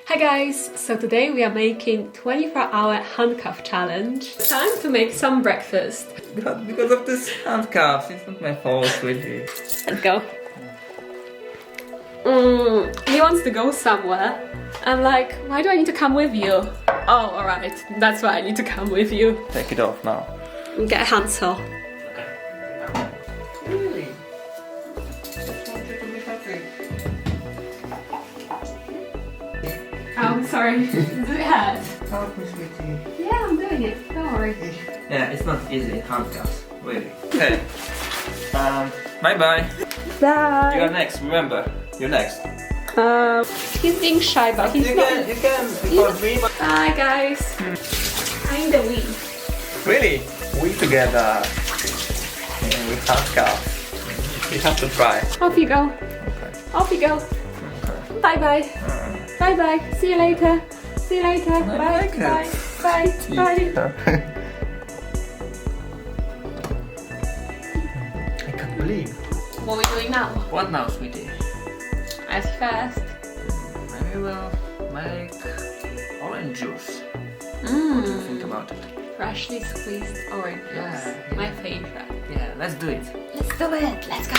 Hi guys, so today we are making 24-hour handcuff challenge. Time to make some breakfast. Because of this handcuffs, it's not my fault, sweetie. Let's go. He wants to go somewhere. I'm like, why do I need to come with you? Oh, alright, that's why I need to come with you. Take it off now. Get a handsaw. Really? Just want you to be happy. Oh, I'm sorry. Do it hurt? Help me, sweetie. Yeah, I'm doing it. Don't worry. Yeah, it's not easy, handcuffs, really. Okay. Bye-bye. Bye. You are next, remember. You're next. He's being shy, but he's not. You can record me, but... Bye, guys. Kinda we. Really? We together. Yeah, with handcuffs. You have to try. Off you go. Okay. Off you go. Okay. Bye-bye. Bye-bye. See you later. See you later. I Bye. like it. Bye. Bye. Bye. I can't believe. What are we doing now? What now, sweetie? As first. Maybe we'll make orange juice. What do you think about it? Freshly squeezed orange juice. Yeah. My favorite. Yeah, let's do it. Let's do it. Let's go.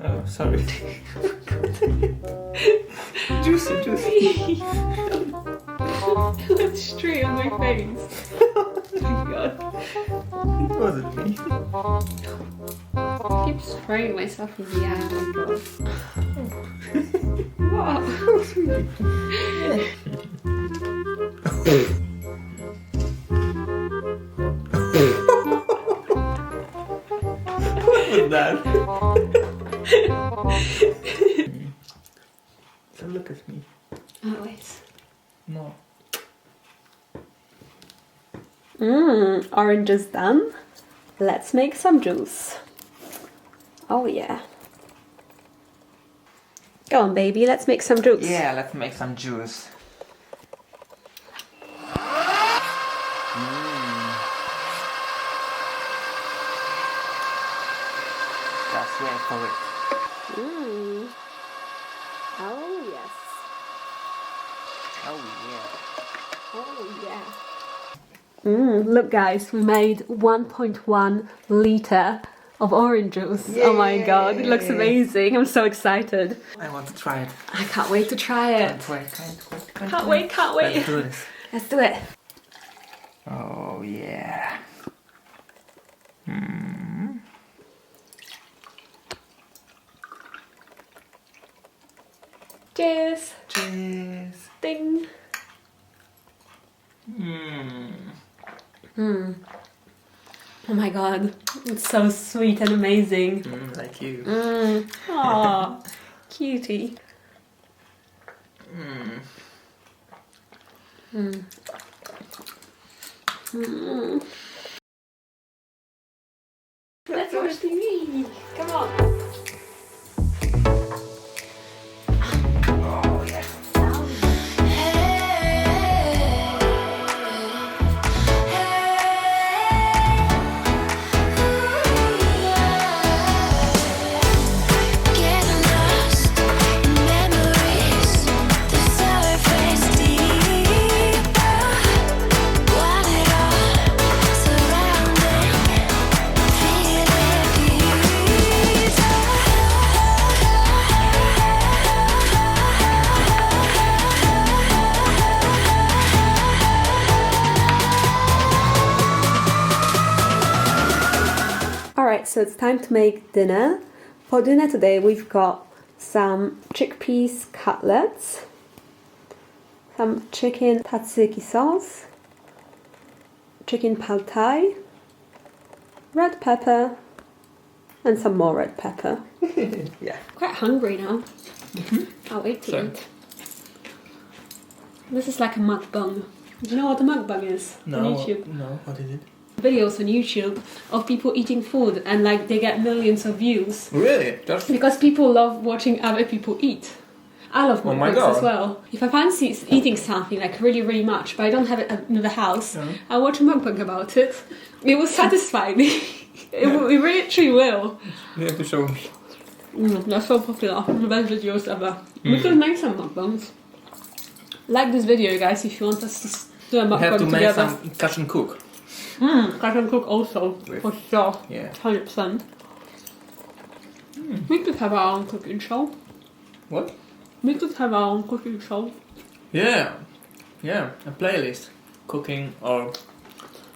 Oh, sorry. Juicy. That's straight on my face. Oh my god. It wasn't me. I keep spraying myself in the eye. Oh my god. Wow. What was that? So look at me. Always. No. Orange is done. Let's make some juice. Oh yeah. Go on, baby, let's make some juice. Yeah, let's make some juice. Just wait for it. Oh yes. Oh yeah. Oh yeah. Look guys, we made 1.1 liter of orange juice. Oh my god, it looks amazing. I'm so excited. I want to try it. I can't wait to try it. Can't wait. Can't wait. Let's do this. Let's do it. Oh yeah. Cheers. Cheers. Ding. Oh my god, it's so sweet and amazing. Like you. Aww, cutie. Let's watch TV. Come on. Oh yeah. Alright, so it's time to make dinner. For dinner today we've got some chickpeas cutlets, some chicken tzatziki sauce, chicken pad thai, red pepper, and some more red pepper. Yeah. Quite hungry now. Can't wait to eat. This is like a mukbang. Do you know what a mukbang is on YouTube? No, what is it? Videos on YouTube of people eating food and like they get millions of views. Really? Just Because people love watching other people eat. I love Oh my mukbangs God. as well. If I fancy eating something like really, really much, but I don't have it in the house, I watch a mukbang about it. It will satisfy me. It really will. You have to show me. They're so popular. The best videos ever. We could make some mukbangs. Like this video, guys, if you want us to do a We have mukbang to make together. some catch and cook. Catch and cook also, for sure. Yeah. 100%. We could have our own cooking show. What? We could have our own cooking show. Yeah. Yeah. A playlist. Cooking or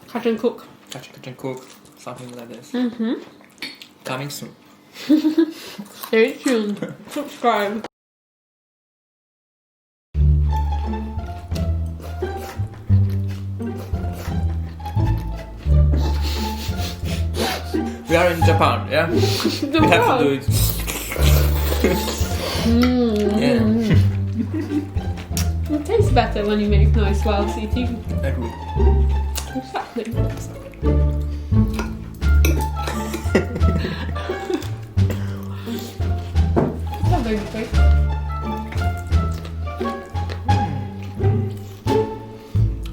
Catch and cook. catch and cook. Something like this. Coming soon. Stay tuned. Subscribe. We are in Japan, yeah? We have to do it. Yeah. It tastes better when you make noise while eating. Agree. Exactly. That baby cake.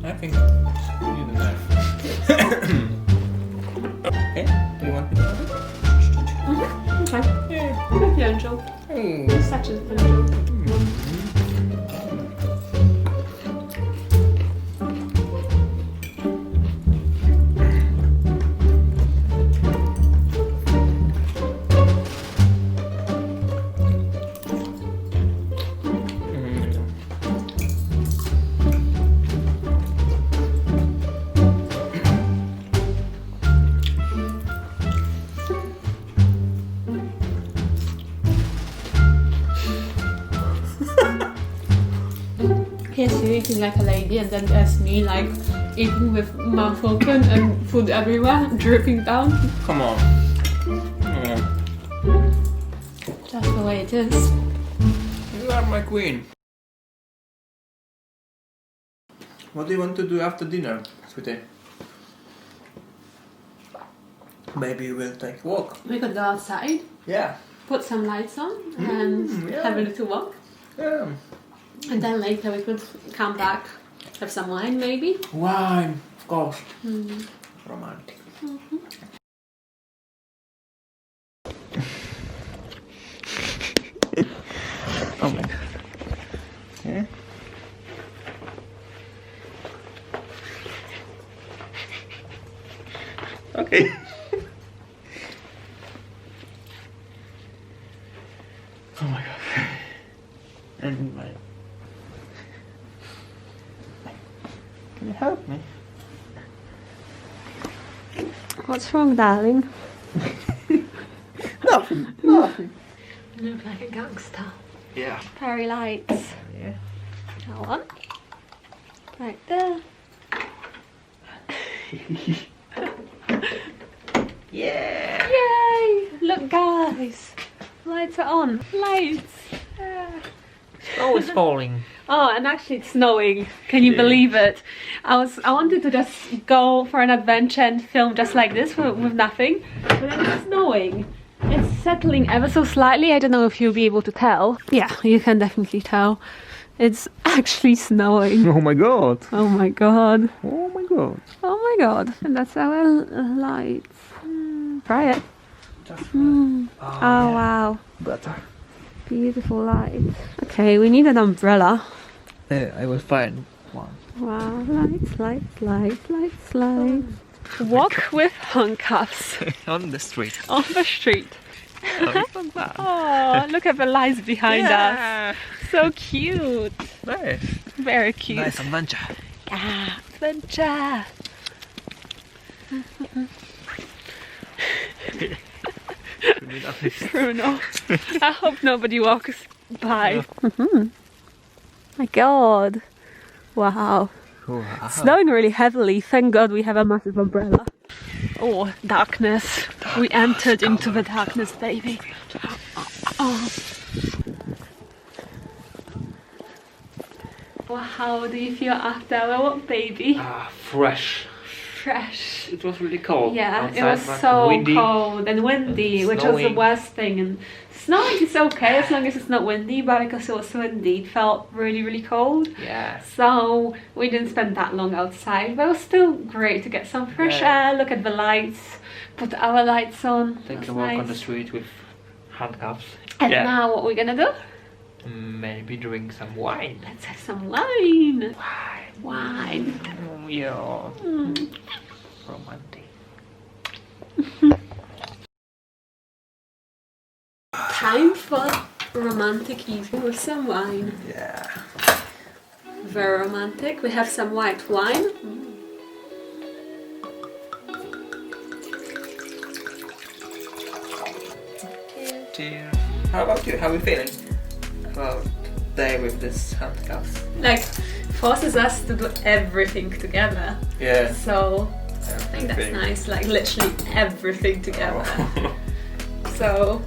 I think you need a knife. Okay, do you want me to have it? Okay. Yeah. Thank you, Angel. Such an angel. Yes, you're eating like a lady, and then there's me, like, eating with mouth open and food everywhere, dripping down. Come on. Yeah. That's the way it is. You are my queen. What do you want to do after dinner, sweetie? Maybe we'll take a walk. We could go outside, Yeah. put some lights on, and yeah. have a little walk. Yeah. And then later we could come back, have some wine maybe. Wine, of course. Romantic. Oh my god. Yeah. Okay. Oh my god. And my. Can you help me? What's wrong, darling? Nothing. Nothing. You look like a gangster. Yeah. Fairy lights. Yeah. That one. Right there. Yeah. Yay! Look, guys. Lights are on. Lights. Snow is falling. Oh, and actually it's snowing. Can you believe it? I wanted to just go for an adventure and film just like this with nothing, but then it's snowing. It's settling ever so slightly. I don't know if you'll be able to tell. Yeah, you can definitely tell. It's actually snowing. Oh my god. Oh my god. Oh my god. Oh my god. And that's our lights. Try it. Oh wow. Better. Beautiful lights. Okay, we need an umbrella. I will find one. Wow, lights, lights, lights, lights, lights. Walk with handcuffs On the street. on the street. Oh, it's not bad. Oh, look at the lights behind us. So cute. Nice. Very cute. Nice adventure. Ah, adventure. Bruno. I hope nobody walks by. My god. Wow. Wow. Snowing really heavily. Thank god we have a massive umbrella. Oh, darkness. We entered into the darkness, baby. Oh. Wow, how do you feel after our walk, baby? Fresh. fresh. It was really cold. Yeah, outside, it was but so windy. cold and windy, which was the Snowing. worst thing. And snowing is okay as long as it's not windy, but because it was windy, it felt really, really cold. Yeah. So we didn't spend that long outside, but it was still great to get some fresh air, look at the lights, put our lights on. Take That's a walk on the nice. street with handcuffs. And now what we're gonna do? Maybe drink some wine. Let's have some wine. Wine. Wine. Yeah. Mm. Romantic. Time for romantic evening with some wine. Yeah. Very romantic. We have some white wine. Cheers. How about you? How are you feeling about the day with this handcuffs? Like, forces us to do everything together. Yeah. So, I think that's Everything. nice. Like, literally everything together. Oh. So,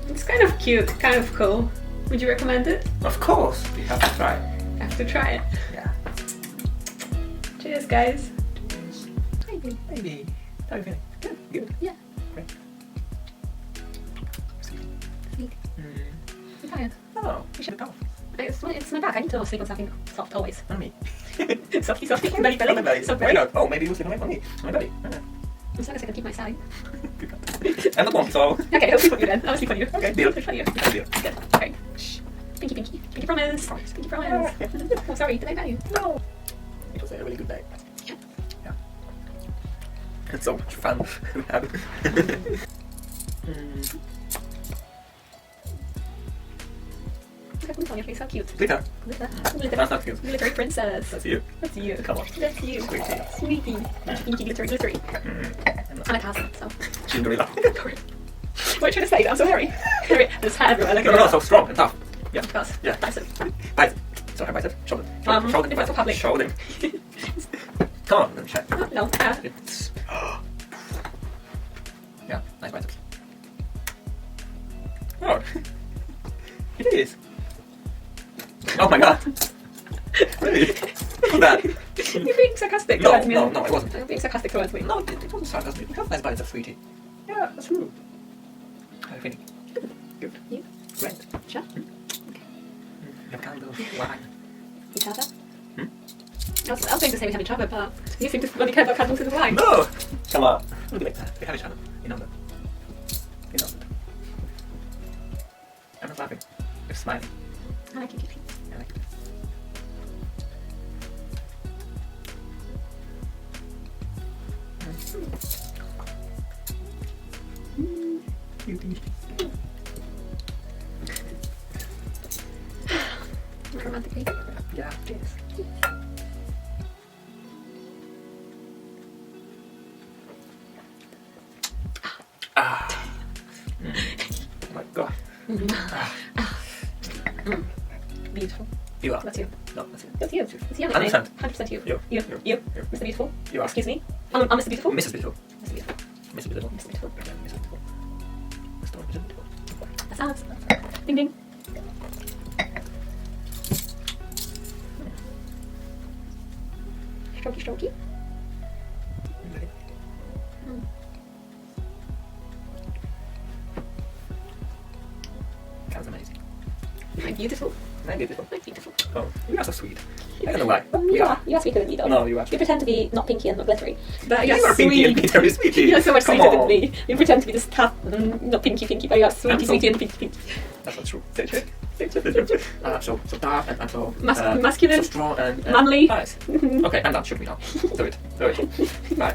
it's kind of cute, kind of cool. Would you recommend it? Of course, we have to try. I have to try it. Yeah. Cheers, guys. Maybe. Maybe. How are you feeling? Good. Good. Yeah. Great. Sweet. I'm tired. Oh, we should go. It's my back. I need to sleep on something soft always. On me. Softy, belly, On my belly. soft Why belly. not? Oh, maybe you sleep on me. On my belly. Why not? As long as I can keep my side. I'm not one, so. Okay, I'll sleep on you then. I'll sleep on you. Okay, deal. I'll sleep on you. Deal. Good. Okay. Pinky, pinky. Pinky promise. Pinky promise. Oh, sorry. Did I tell you? No. It was a really good day. Yeah. Yeah. It's so much fun we had. Look at glitter on your face. How cute. Glitter. Glitter. That's Glitter. not cute. Glittery princess. That's you. That's you. Come on. That's you. Sweetie. Sweetie. Pinky, pinky, glittery, glittery. And a task, so. Cinderella. Sorry. What are you trying to say? I'm so hairy. Hairy. There's hair everywhere. Like No, so strong and tough. Yeah. Of course. Yeah. Bicep. Bicep. So have bicep. Show them. Show them. if it's for public. Show them. Come on, let me check. No. It's. Yeah, nice biceps. Oh. It is. Oh my god. Really? Look at that. You're being sarcastic No, towards me. no, I wasn't. You're being sarcastic towards me. No, it wasn't sarcasm. You have nice biceps, sweetie. Yeah, that's true. I think. Good. You? Great. Sure. You have candles, wine. Each other? I was going to say we have each other, but you seem to only care about candles and wine. No! Come on. Look like that. We have each other. You know that. You know that. I'm not laughing. I'm smiling. I like you, Kitty. I like it. Cutie. Romantically. Yeah, cheers. Oh my god. Beautiful. You are. That's you. No, that's it. That's you. It's you. 100%. 100% you. You. You. You. You. You. Mr. Beautiful. You are. Excuse me. I'm Mr. Beautiful. Mrs. Beautiful. Mr. Beautiful. Mrs. Beautiful. Mr. Beautiful. Yeah, Mrs. Beautiful. Mr. Beautiful. That sounds. Ding ding. Strokey, strokey. That's amazing. I'm beautiful. I'm beautiful. I'm beautiful. Oh, you are so sweet. I don't know why. You are. You are sweeter than me, though. No, you are. You pretend to be not pinky and not glittery. But You you're are pinky and sweet. glittery, sweetie. You're so much Come sweeter on. than me. You pretend to be this tough, not pinky, but you are sweetie, I'm so- sweetie, and pinky. That's not true. So true. So true. So tough and so Masculine. so strong and Manly. nice. Okay, I'm done. Shoot me now. Do it. Do it. Bye.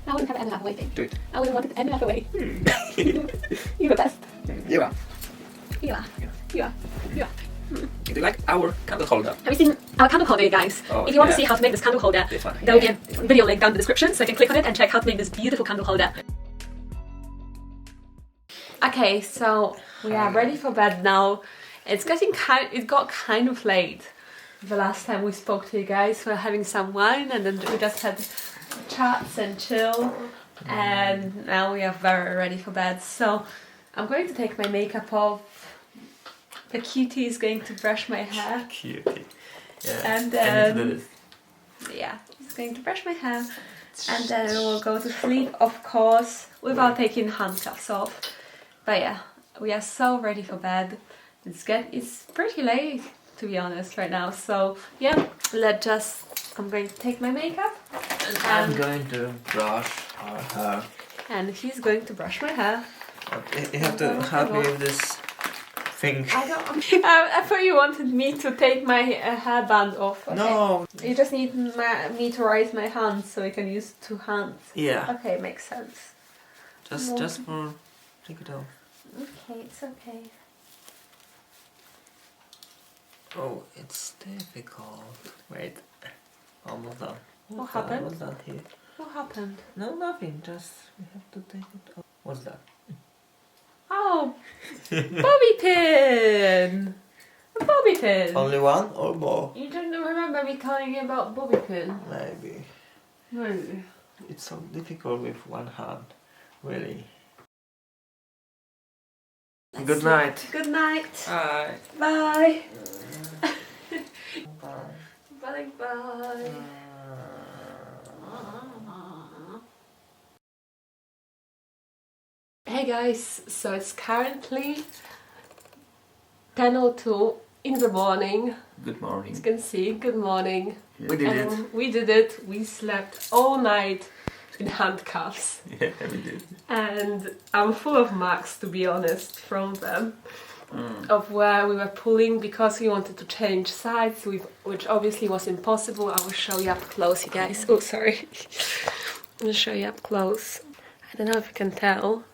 I wouldn't have it any other way, babe. Do it. I wouldn't want it any other way. You're the best. You are. You are. You are. You are. Do you like our candle holder? Have you seen our candle holder, you guys? Oh, if you want to yeah. see how to make this candle holder, This one. there will be a video link down in the description, so you can click on it and check how to make this beautiful candle holder. Okay, so we are ready for bed now. It got kind of late. The last time we spoke to you guys, we were having some wine and then we just had chats and chill. And now we are very ready for bed. So I'm going to take my makeup off. The cutie is going to brush my hair. Cutie. Yeah. And I need to do then, this. yeah, just going to brush my hair and then we will go to sleep, of course, without taking handcuffs off. But yeah, we are so ready for bed. It's pretty late, to be honest, right now. So yeah, I'm going to take my makeup. And I'm going to brush our hair. And he's going to brush my hair. You have to help me with this thing. I thought you wanted me to take my hairband off. Okay. No. You just need me to raise my hands so you can use two hands. Yeah. Okay, makes sense. Just for take it off. Okay, it's okay. Oh, it's difficult. Wait. Almost done. What happened? What's that here? What happened? No, nothing. Just we have to take it off. What's that? Oh, bobby pin! A bobby pin! Only one or more? You don't remember me telling you about bobby pin? Maybe. Maybe. It's so difficult with one hand. Really. Good night. Good night. Bye. Bye. Bye. Bye bye. Hey guys, so it's currently 10:02 in the morning. Good morning. As you can see, good morning. We did it. We did it. We slept all night in handcuffs. Yeah, we did. And I'm full of marks, to be honest, from them. Of where we were pulling because we wanted to change sides, which obviously was impossible. I will show you up close, you guys. Oh, sorry. I'm going to show you up close. I don't know if you can tell.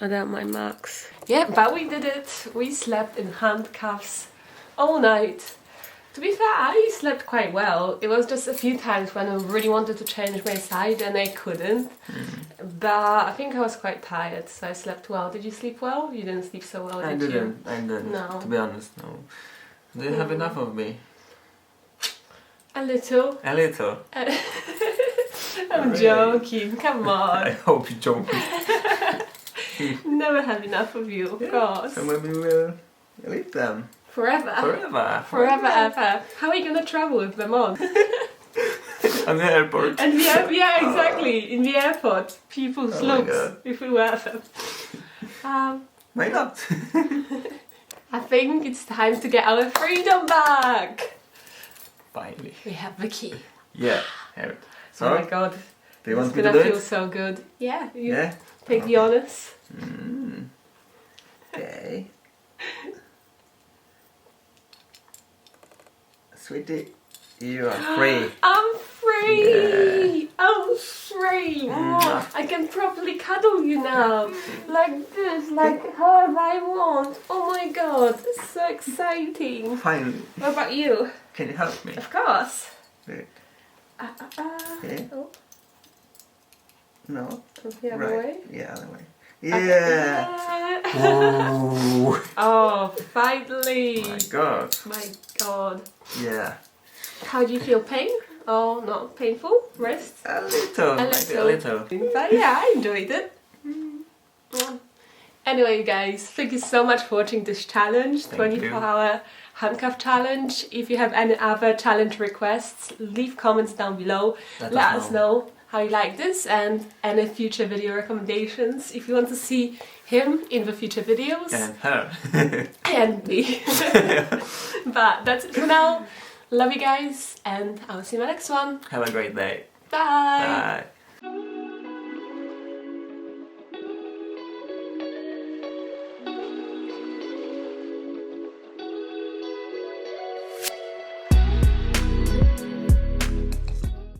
Without my marks. Yeah, but we did it. We slept in handcuffs all night. To be fair, I slept quite well. It was just a few times when I really wanted to change my side and I couldn't. But I think I was quite tired, so I slept well. Did you sleep well? You didn't sleep so well, did you? I didn't. No. To be honest, no. Do you have enough of me? A little. A little. I'm Really? joking, come I on. hope you're joking. Never have enough of you, of course. So maybe we'll leave them. Forever. Forever. Ever. How are you gonna travel with them on? On the airport. And yeah, exactly. In the airport, people's Oh my looks God. if we wear them. Why not? I think it's time to get our freedom back. Finally. We have the key. Yeah. Have it. So, Oh my god, do you it's want me to gonna do feel it? so good. Yeah, you Yeah. take the honors. Okay. Sweetie, you are free. I'm free! Yeah. I'm free! Oh, I can properly cuddle you now. Like this, like however I want. Oh my god, it's so exciting. Finally. What about you? Can you help me? Of course. Good. Okay. Yeah. Oh, No. the other way. Yeah, other way. Yeah. Okay. Oh Oh, finally. my god. My god. Yeah. How do you feel? Pain? Oh, not painful? Wrist? A little. Maybe a little. But yeah, I enjoyed it. Anyway, guys, thank you so much for watching this challenge, 24-hour handcuff challenge. If you have any other challenge requests, leave comments down below. Let us know how you like this and any future video recommendations. If you want to see him in the future videos. And her. And me. But that's it for now. Love you guys, and I'll see you in my next one. Have a great day. Bye! Bye.